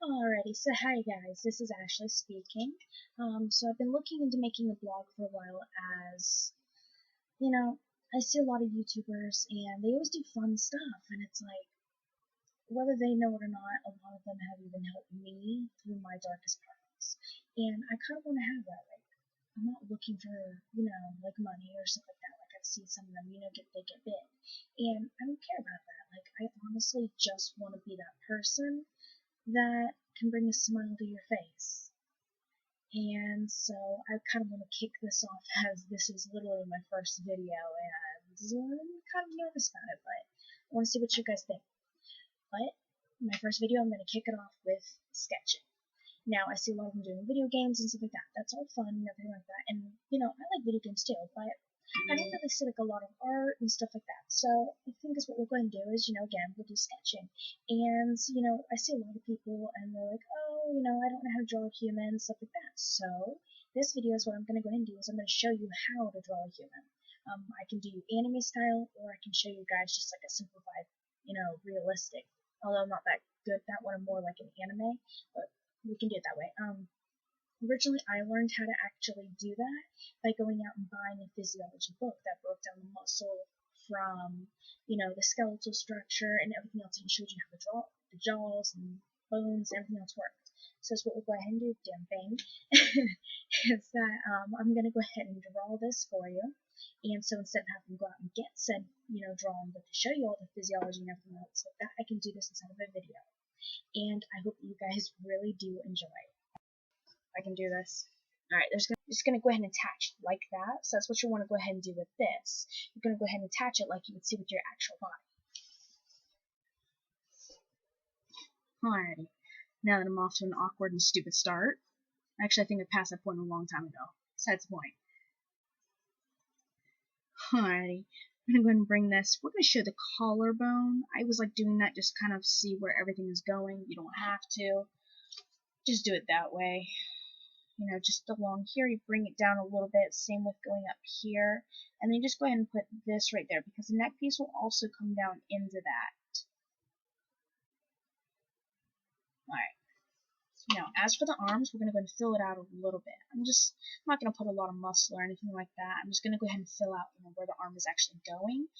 Alrighty, so hi guys, this is Ashley speaking. So I've been looking into making a blog for a while as, you know, I see a lot of YouTubers and they always do fun stuff and it's like, whether they know it or not, a lot of them have even helped me through my darkest parts. And I kind of want to have that, like, I'm not looking for, like money or stuff like that. Like I've seen some of them, they get big. And I don't care about that. Like I honestly just want to be that person that can bring a smile to your face. And so I kind of want to kick this off as this is literally my first video and I'm kind of nervous about it, but I want to see what you guys think. But my first video, I'm going to kick it off with sketching. Now, I see a lot of them doing video games and stuff like that. That's all fun and everything like that. And, I like video games too, but I don't really see like a lot of art and stuff like that. So I think is what we're going to do is, again, we'll do sketching. And, I see a lot of people and they're like, oh, I don't know how to draw a human, stuff like that. So this video is what I'm going to go ahead and do is I'm going to show you how to draw a human. I can do anime style or I can show you guys just like a simplified, realistic. Although I'm not that good at that one, I'm more like an anime, but we can do it that way. Originally, I learned how to actually do that by going out and buying a physiology book that broke down the muscle from, the skeletal structure and everything else and showed you how to draw the jaws and bones and everything else worked. So that's what we'll go ahead and do, damn thing, is that I'm going to go ahead and draw this for you. And so instead of having to go out and get said, drawing, but to show you all the physiology and everything else like that, I can do this inside of a video. And I hope that you guys really do enjoy. I can do this. Alright, just going to go ahead and attach like that. So that's what you want to go ahead and do with this. You're going to go ahead and attach it like you would see with your actual body. Alrighty. Now that I'm off to an awkward and stupid start. Actually, I think I passed that point a long time ago. Besides the point. Alrighty. I'm going to go ahead and bring this. We're going to show the collarbone. I was like doing that just kind of see where everything is going. You don't have to. Just do it that way. Just along here, you bring it down a little bit, same with going up here, and then just go ahead and put this right there, because the neck piece will also come down into that. Alright, so now, as for the arms, we're going to go ahead and fill it out a little bit. I'm not going to put a lot of muscle or anything like that. I'm just going to go ahead and fill out, where the arm is actually going.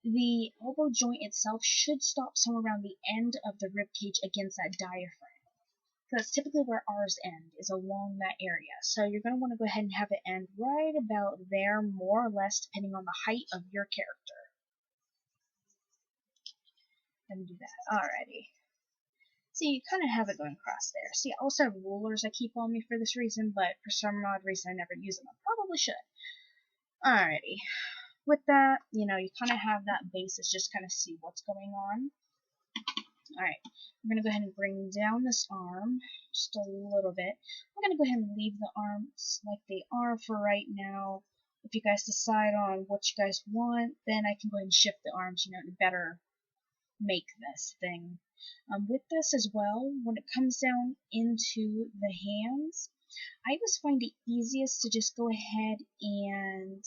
The elbow joint itself should stop somewhere around the end of the rib cage against that diaphragm. That's typically where ours end, is along that area. So you're going to want to go ahead and have it end right about there, more or less, depending on the height of your character. Let me do that. Alrighty. See, you kind of have it going across there. See, I also have rulers I keep on me for this reason, but for some odd reason I never use them. I probably should. Alrighty. With that, you kind of have that basis, just kind of see what's going on. Alright, I'm going to go ahead and bring down this arm just a little bit. I'm going to go ahead and leave the arms like they are for right now. If you guys decide on what you guys want, then I can go ahead and shift the arms, to better make this thing. With this as well, when it comes down into the hands, I just find it easiest to just go ahead and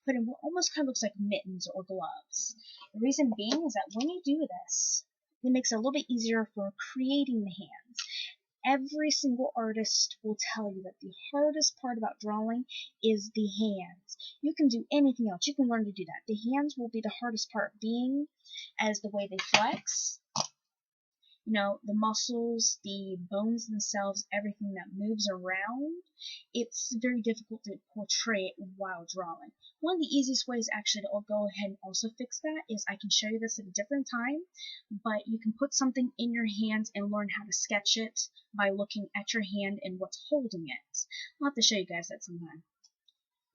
put in what almost kind of looks like mittens or gloves. The reason being is that when you do this, it makes it a little bit easier for creating the hands. Every single artist will tell you that the hardest part about drawing is the hands. You can do anything else. You can learn to do that. The hands will be the hardest part, being as the way they flex. The muscles, the bones themselves, everything that moves around, it's very difficult to portray it while drawing. One of the easiest ways actually to go ahead and also fix that is I can show you this at a different time, but you can put something in your hands and learn how to sketch it by looking at your hand and what's holding it. I'll have to show you guys that sometime.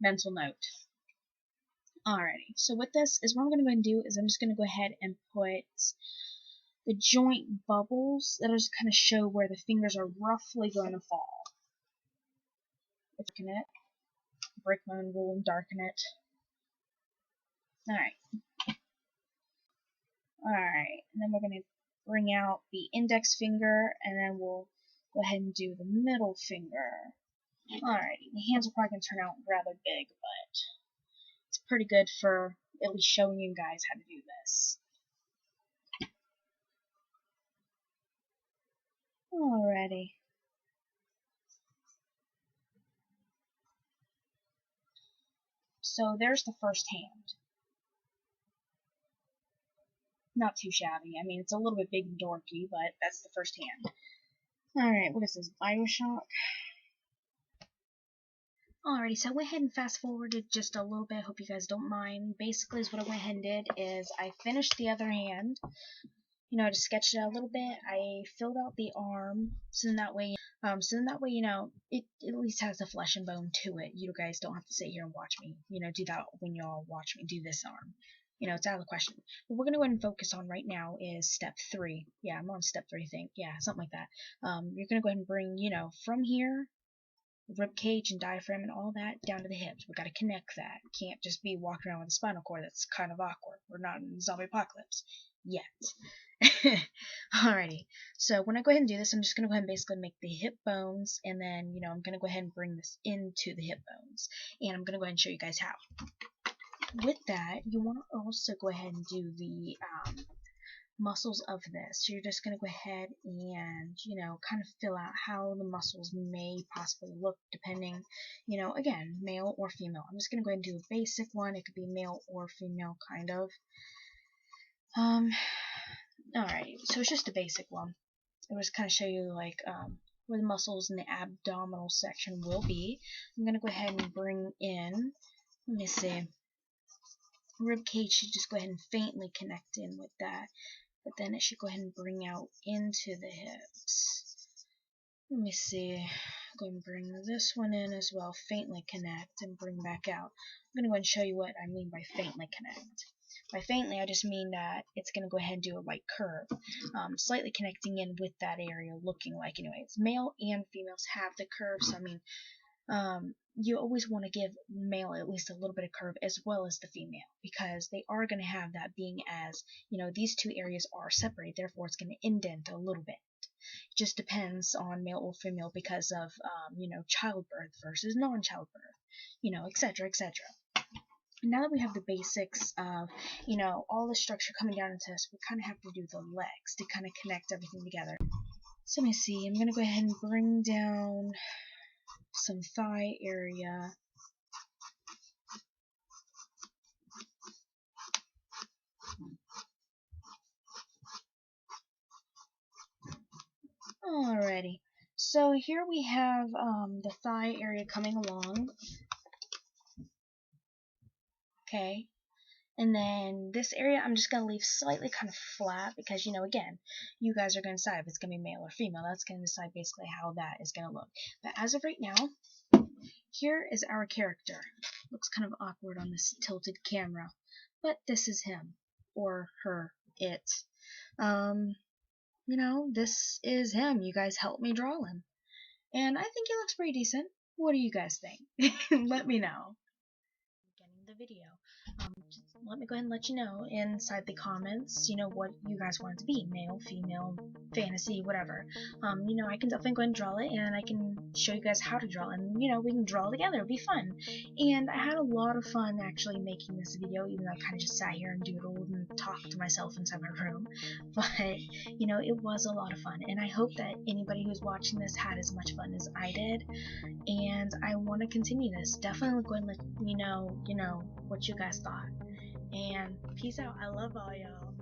Mental note. Alrighty, so with this is what I'm going to go ahead and do is I'm just going to go ahead and put the joint bubbles that just kind of show where the fingers are roughly going to fall. Darken it, break my own rule and darken it. Alright, and then we're going to bring out the index finger, and then we'll go ahead and do the middle finger. Alrighty, the hands are probably going to turn out rather big, but it's pretty good for at least showing you guys how to do this. Alrighty. So there's the first hand. Not too shabby. I mean, it's a little bit big and dorky, but that's the first hand. Alright, what is this? BioShock? Alrighty, so I went ahead and fast forwarded just a little bit. Hope you guys don't mind. Basically, what I went ahead and did is I finished the other hand. You know, I just sketched it out a little bit. I filled out the arm, so then that way, you know, it at least has the flesh and bone to it. You guys don't have to sit here and watch me, you know, do that when y'all watch me do this arm. You know, it's out of the question. What we're gonna go ahead and focus on right now is step 3. Yeah, I'm on step 3, I think. Yeah, something like that. You're gonna go ahead and bring, you know, from here, rib cage and diaphragm and all that down to the hips. We got to connect that. Can't just be walking around with a spinal cord. That's kind of awkward. We're not in zombie apocalypse yet. Alrighty. So when I go ahead and do this, I'm just going to go ahead and basically make the hip bones, and then, you know, I'm going to go ahead and bring this into the hip bones. And I'm going to go ahead and show you guys how. With that, you want to also go ahead and do the muscles of this. So you're just going to go ahead and, you know, kind of fill out how the muscles may possibly look depending, you know, again, male or female. I'm just going to go ahead and do a basic one. It could be male or female, kind of. Alright, so it's just a basic one. It was kind of show you, like, where the muscles in the abdominal section will be. I'm going to go ahead and bring in, let me see, rib cage should just go ahead and faintly connect in with that. But then it should go ahead and bring out into the hips. Let me see. Go ahead and bring this one in as well. Faintly connect and bring back out. I'm going to go ahead and show you what I mean by faintly connect. By faintly, I just mean that it's going to go ahead and do a light curve, slightly connecting in with that area, looking like, anyways. Male and females have the curve, so I mean, you always want to give male at least a little bit of curve as well as the female, because they are going to have that, being as, you know, these two areas are separated, therefore it's going to indent a little bit. It just depends on male or female because of, you know, childbirth versus non-childbirth, you know, etc., etc. Now that we have the basics of, you know, all the structure coming down into this, we kind of have to do the legs to kind of connect everything together. So let me see, I'm going to go ahead and bring down some thigh area. Alrighty, so here we have the thigh area coming along. Okay, and then this area I'm just going to leave slightly kind of flat because, you know, again, you guys are going to decide if it's going to be male or female. That's going to decide basically how that is going to look. But as of right now, here is our character. Looks kind of awkward on this tilted camera, but this is him, or her, it. You know, this is him. You guys helped me draw him. And I think he looks pretty decent. What do you guys think? Let me know. Beginning the video. Just let me go ahead and let you know inside the comments, you know, what you guys want it to be, male, female, fantasy, whatever. You know, I can definitely go ahead and draw it, and I can show you guys how to draw, and, you know, we can draw together. It'll be fun. And I had a lot of fun actually making this video, even though I kind of just sat here and doodled and talked to myself inside my room. But, you know, it was a lot of fun, and I hope that anybody who's watching this had as much fun as I did, and I want to continue this. Definitely go ahead and let me know, you know, what you guys thought. And peace out. I love all y'all.